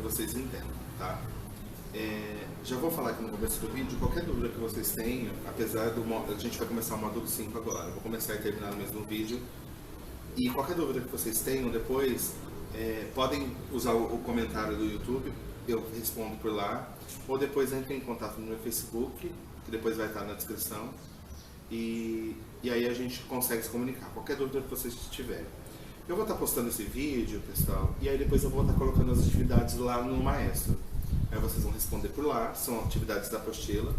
vocês entendam, tá? Já vou falar aqui no começo do vídeo, qualquer dúvida que vocês tenham, apesar do a gente vai começar o módulo 5 agora, vou começar e terminar no mesmo vídeo, e qualquer dúvida que vocês tenham depois, podem usar o comentário do YouTube, eu respondo por lá, ou depois entrem em contato no meu Facebook, que depois vai estar na descrição, e aí a gente consegue se comunicar, qualquer dúvida que vocês tiverem. Eu vou estar postando esse vídeo, pessoal, e aí depois eu vou estar colocando as atividades lá no Maestro. Aí vocês vão responder por lá, são atividades da apostila,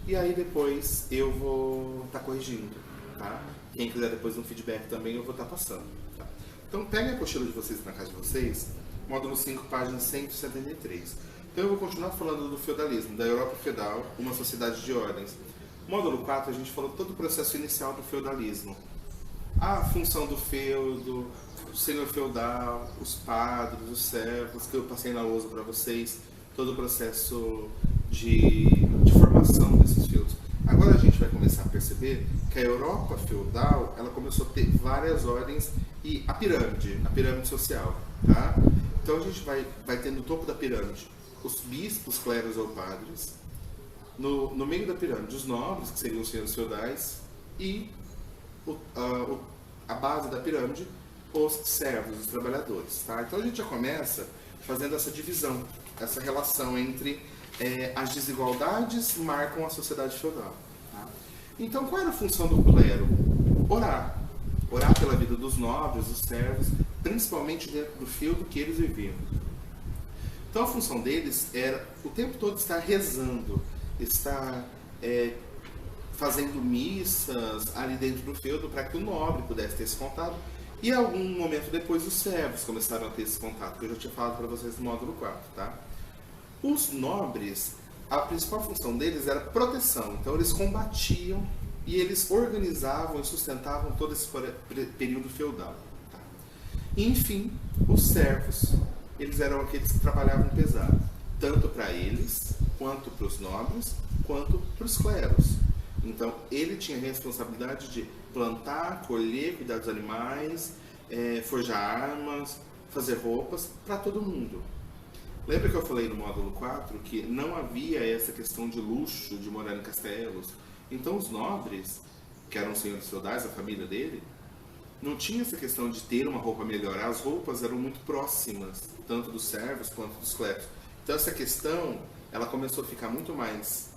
e aí depois eu vou estar corrigindo, tá? Quem quiser depois um feedback também eu vou estar passando, tá? Então peguem a apostila de vocês na casa de vocês, módulo 5, página 173. Então eu vou continuar falando do feudalismo, da Europa feudal, uma sociedade de ordens. Módulo 4 a gente falou todo o processo inicial do feudalismo. A função do feudo, o senhor feudal, os padres, os servos, que eu passei na lousa para vocês, todo o processo de formação desses feudos. Agora a gente vai começar a perceber que a Europa feudal, ela começou a ter várias ordens e a pirâmide social, tá? Então a gente vai ter no topo da pirâmide os bispos, clérigos ou padres, no meio da pirâmide os nobres, que seriam os senhores feudais, e a base da pirâmide, os servos, os trabalhadores, tá? Então a gente já começa fazendo essa divisão, essa relação entre as desigualdades marcam a sociedade feudal, tá? Então qual era a função do clero? Orar pela vida dos nobres, dos servos, principalmente dentro do feudo que eles viviam. Então a função deles era o tempo todo estar rezando, estar fazendo missas ali dentro do feudo para que o nobre pudesse ter esse contato. E algum momento depois os servos começaram a ter esse contato, que eu já tinha falado para vocês no módulo 4, tá? Os nobres, a principal função deles era proteção, então eles combatiam e eles organizavam e sustentavam todo esse período feudal, tá? E, enfim, os servos, eles eram aqueles que trabalhavam pesado, tanto para eles, quanto para os nobres, quanto para os clérigos. Então, ele tinha a responsabilidade de plantar, colher, cuidar dos animais, forjar armas, fazer roupas para todo mundo. Lembra que eu falei no módulo 4 que não havia essa questão de luxo, de morar em castelos? Então, os nobres, que eram senhores feudais, a família dele, não tinha essa questão de ter uma roupa melhor. As roupas eram muito próximas, tanto dos servos quanto dos clérigos. Então, essa questão, ela começou a ficar muito mais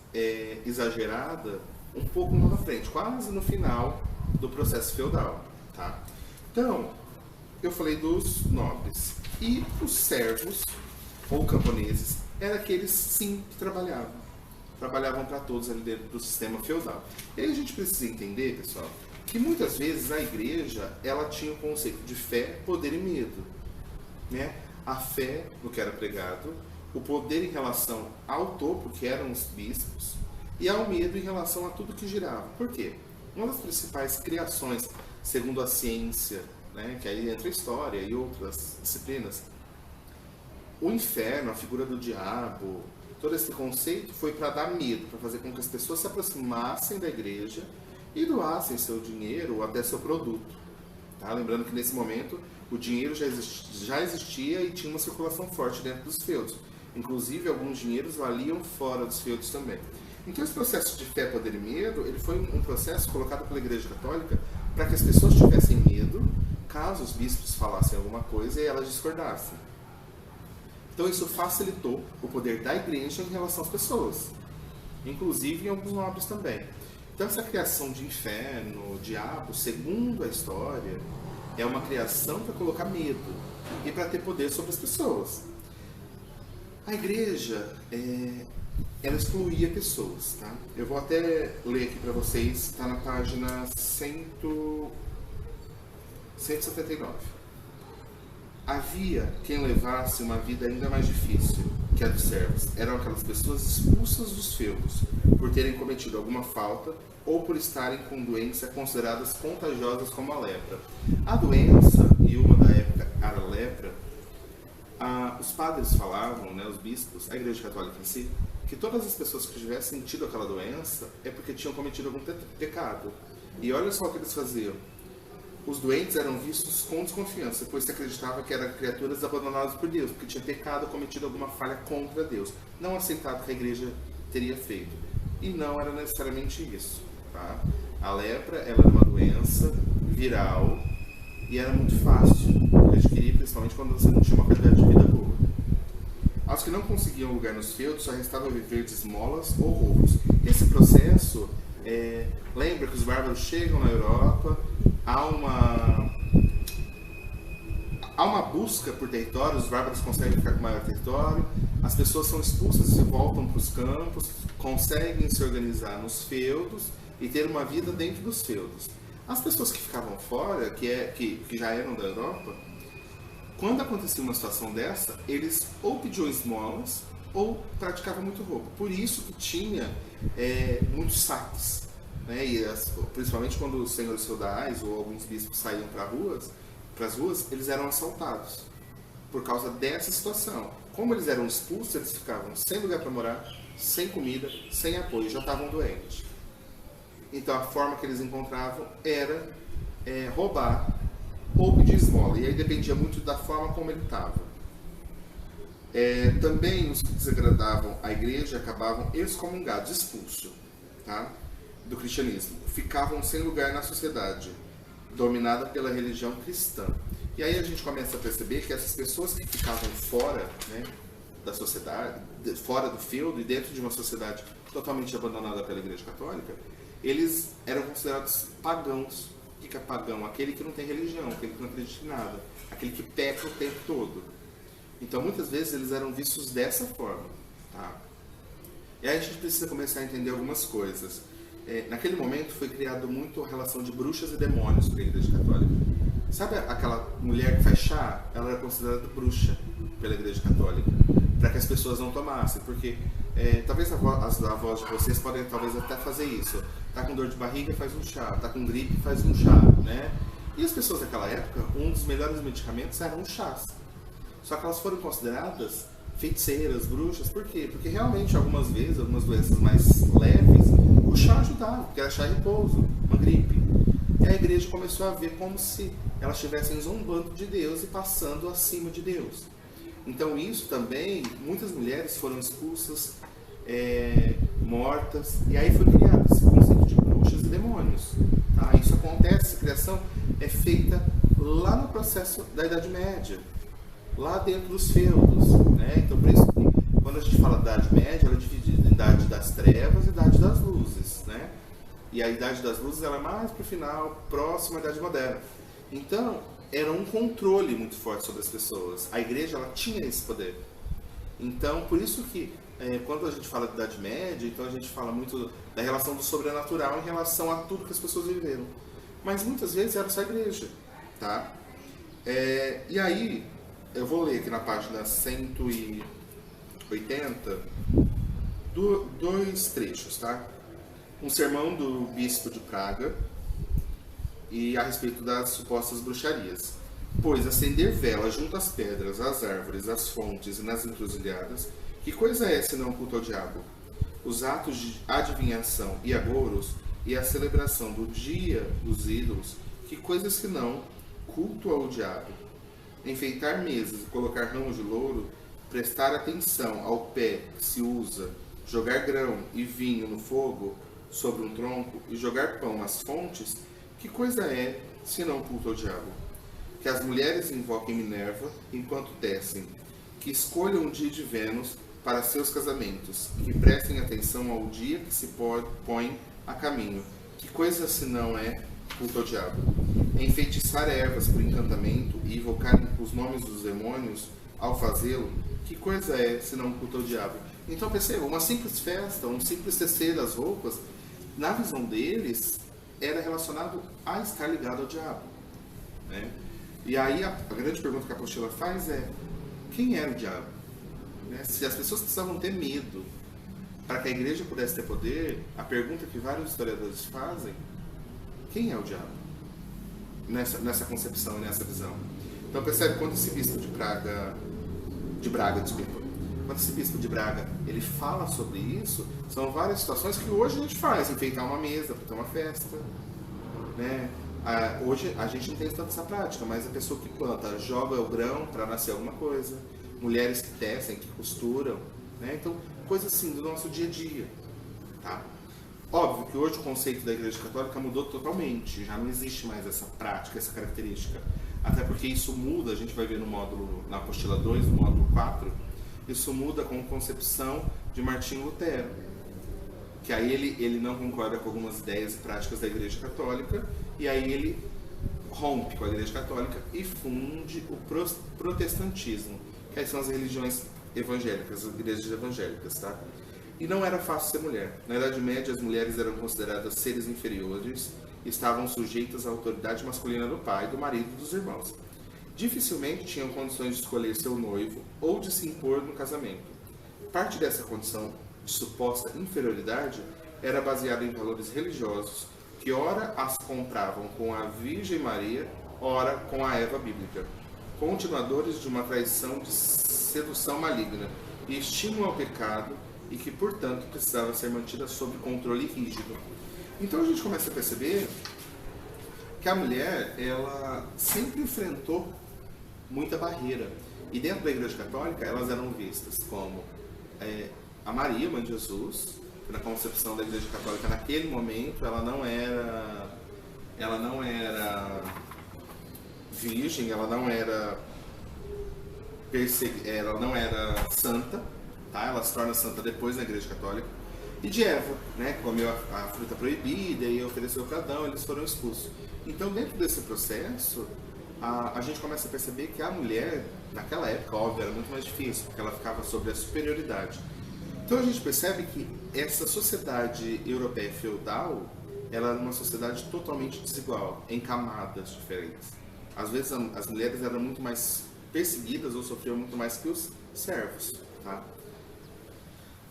exagerada um pouco lá na frente, quase no final do processo feudal, tá? Então, eu falei dos nobres. E os servos, ou camponeses, eram aqueles, sim, que trabalhavam. Trabalhavam para todos ali dentro do sistema feudal. E aí a gente precisa entender, pessoal, que muitas vezes a igreja, ela tinha o conceito de fé, poder e medo, né? A fé no que era pregado, o poder em relação ao topo, que eram os bispos, e ao medo em relação a tudo que girava. Por quê? Uma das principais criações, segundo a ciência, né, que aí entra a história e outras disciplinas, o inferno, a figura do diabo, todo esse conceito foi para dar medo, para fazer com que as pessoas se aproximassem da igreja e doassem seu dinheiro ou até seu produto. Tá? Lembrando que nesse momento o dinheiro já existia e tinha uma circulação forte dentro dos feudos. Inclusive alguns dinheiros valiam fora dos feudos também. Então esse processo de fé, poder e medo, ele foi um processo colocado pela Igreja Católica para que as pessoas tivessem medo caso os bispos falassem alguma coisa e elas discordassem. Então isso facilitou o poder da igreja em relação às pessoas, inclusive em alguns nobres também. Então essa criação de inferno, diabo, segundo a história, é uma criação para colocar medo e para ter poder sobre as pessoas. A igreja, ela excluía pessoas, tá? Eu vou até ler aqui para vocês, está na página 179. Havia quem levasse uma vida ainda mais difícil que a dos servos. Eram aquelas pessoas expulsas dos feudos por terem cometido alguma falta ou por estarem com doenças consideradas contagiosas como a lepra. A doença, e uma da época era a lepra, os padres falavam, né, os bispos, a Igreja Católica em si, que todas as pessoas que tivessem tido aquela doença é porque tinham cometido algum pecado. E olha só o que eles faziam. os doentes eram vistos com desconfiança, pois se acreditava que eram criaturas abandonadas por Deus, porque tinha pecado, cometido alguma falha contra Deus, não aceitado que a igreja teria feito. E não era necessariamente isso. Tá? A lepra ela era uma doença viral e era muito fácil de adquirir, principalmente quando você não tinha uma qualidade de vida boa. Aos que não conseguiam lugar nos feudos, só restava viver de esmolas ou roubos. Esse processo, lembra que os bárbaros chegam na Europa, há uma busca por território, os bárbaros conseguem ficar com maior território, as pessoas são expulsas e voltam para os campos, conseguem se organizar nos feudos e ter uma vida dentro dos feudos. As pessoas que ficavam fora, que já eram da Europa, quando acontecia uma situação dessa, eles ou pediam esmolas ou praticavam muito roubo. Por isso que tinha muitos saques. Né? E principalmente quando os senhores feudais ou alguns bispos saíam para as ruas, eles eram assaltados. Por causa dessa situação. Como eles eram expulsos, eles ficavam sem lugar para morar, sem comida, sem apoio, já estavam doentes. Então a forma que eles encontravam era roubar ou pedir esmola. E aí dependia muito da forma como ele estava. Também os que desagradavam a igreja acabavam excomungados, expulsos, tá? Do cristianismo. Ficavam sem lugar na sociedade, dominada pela religião cristã. E aí a gente começa a perceber que essas pessoas que ficavam fora, né, da sociedade, fora do feudo e dentro de uma sociedade totalmente abandonada pela Igreja Católica, eles eram considerados pagãos. O que é pagão? Aquele que não tem religião, aquele que não acredita em nada, aquele que peca o tempo todo. Então muitas vezes eles eram vistos dessa forma. Tá? E aí a gente precisa começar a entender algumas coisas. Naquele momento foi criado muito a relação de bruxas e demônios para a Igreja Católica. Sabe aquela mulher que faz chá? Ela era considerada bruxa pela Igreja Católica, para que as pessoas não tomassem, porque talvez as avós de vocês podem talvez até fazer isso. Tá com dor de barriga, faz um chá. Tá com gripe, faz um chá, né? E as pessoas daquela época, um dos melhores medicamentos eram os chás. Só que elas foram consideradas feiticeiras, bruxas. Por quê? Porque realmente algumas vezes, algumas doenças mais leves, o chá ajudava, porque era chá de repouso, uma gripe. E a igreja começou a ver como se elas estivessem zombando de Deus e passando acima de Deus. Então isso também, muitas mulheres foram expulsas, mortas, e aí foi criado esse conceito de bruxas e demônios. Tá? Isso acontece, essa criação é feita lá no processo da Idade Média, lá dentro dos feudos. Né? Então por isso que quando a gente fala da Idade Média, ela é dividida em Idade das Trevas e Idade das Luzes. Né? E a Idade das Luzes ela é mais para o final, próxima à Idade Moderna. Então, era um controle muito forte sobre as pessoas. A igreja ela tinha esse poder. Então, por isso que quando a gente fala de Idade Média, então a gente fala muito da relação do sobrenatural em relação a tudo que as pessoas viveram. Mas muitas vezes era só a igreja. Tá? E aí, eu vou ler aqui na página 180 dois trechos. Tá? Um sermão do bispo de Praga, e a respeito das supostas bruxarias. Pois acender velas junto às pedras, às árvores, às fontes e nas encruzilhadas, que coisa é senão culto ao diabo? Os atos de adivinhação e agouros e a celebração do dia dos ídolos, que coisa senão culto ao diabo? Enfeitar mesas e colocar ramos de louro, prestar atenção ao pé que se usa, jogar grão e vinho no fogo sobre um tronco e jogar pão nas fontes, que coisa é, senão culto ao diabo? Que as mulheres invoquem Minerva enquanto tecem, que escolham o dia de Vênus para seus casamentos, que prestem atenção ao dia que se põe a caminho. Que coisa senão é culto ao diabo? Enfeitiçar ervas por encantamento e invocar os nomes dos demônios ao fazê-lo, que coisa é senão culto ao diabo? Então perceba, uma simples festa, um simples tecer das roupas, na visão deles, era relacionado a estar ligado ao diabo. Né? E aí a grande pergunta que a apostila faz é: quem era o diabo? Né? Se as pessoas precisavam ter medo para que a igreja pudesse ter poder, a pergunta que vários historiadores fazem: quem é o diabo? Nessa concepção, nessa visão. Então percebe, quando esse bispo de Braga, quando esse bispo de Braga ele fala sobre isso, são várias situações que hoje a gente faz: enfeitar uma mesa para ter uma festa, né? Hoje a gente não tem tanto essa prática, mas a pessoa que planta joga o grão para nascer alguma coisa, mulheres que tecem, que costuram, né? Então, coisas assim do nosso dia a dia, tá? Óbvio que hoje o conceito da Igreja Católica mudou totalmente, já não existe mais essa prática, essa característica. Até porque isso muda, a gente vai ver no módulo, na apostila 2, no módulo 4, isso muda com a concepção de Martinho Lutero. Que aí ele não concorda com algumas ideias e práticas da Igreja Católica, e aí ele rompe com a Igreja Católica e funde o protestantismo, que aí são as religiões evangélicas, as igrejas evangélicas, tá? E não era fácil ser mulher. Na Idade Média, as mulheres eram consideradas seres inferiores e estavam sujeitas à autoridade masculina do pai, do marido e dos irmãos. Dificilmente tinham condições de escolher seu noivo ou de se impor no casamento. Parte dessa condição de suposta inferioridade era baseada em valores religiosos que ora as compravam com a Virgem Maria, ora com a Eva bíblica, continuadores de uma tradição de sedução maligna e estímulo ao pecado e que, portanto, precisava ser mantida sob controle rígido. Então a gente começa a perceber que a mulher, ela sempre enfrentou muita barreira. E dentro da Igreja Católica, elas eram vistas como a Maria, mãe de Jesus, que na concepção da Igreja Católica, naquele momento, ela não era virgem, ela não era santa, tá? Ela se torna santa depois na Igreja Católica. E de Eva, né? Comeu a fruta proibida e ofereceu para Adão, eles foram expulsos. Então, dentro desse processo, a gente começa a perceber que a mulher, naquela época, óbvio, era muito mais difícil, porque ela ficava sobre a superioridade. Então a gente percebe que essa sociedade europeia feudal, ela era uma sociedade totalmente desigual, em camadas diferentes. Às vezes as mulheres eram muito mais perseguidas ou sofriam muito mais que os servos, tá?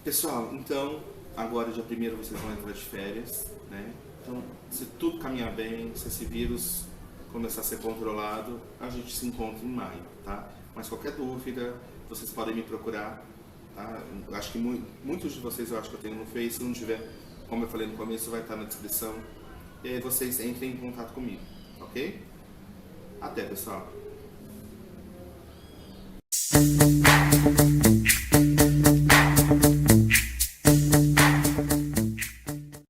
Pessoal, então, agora dia 1º vocês vão entrar de férias, né? Então, se tudo caminhar bem, se esse vírus começar a ser controlado, a gente se encontra em maio, tá? Mas qualquer dúvida, vocês podem me procurar, tá? Eu acho que muitos de vocês, eu acho que eu tenho no Face, se não tiver, como eu falei no começo, vai estar na descrição. E aí vocês entrem em contato comigo, ok? Até, pessoal!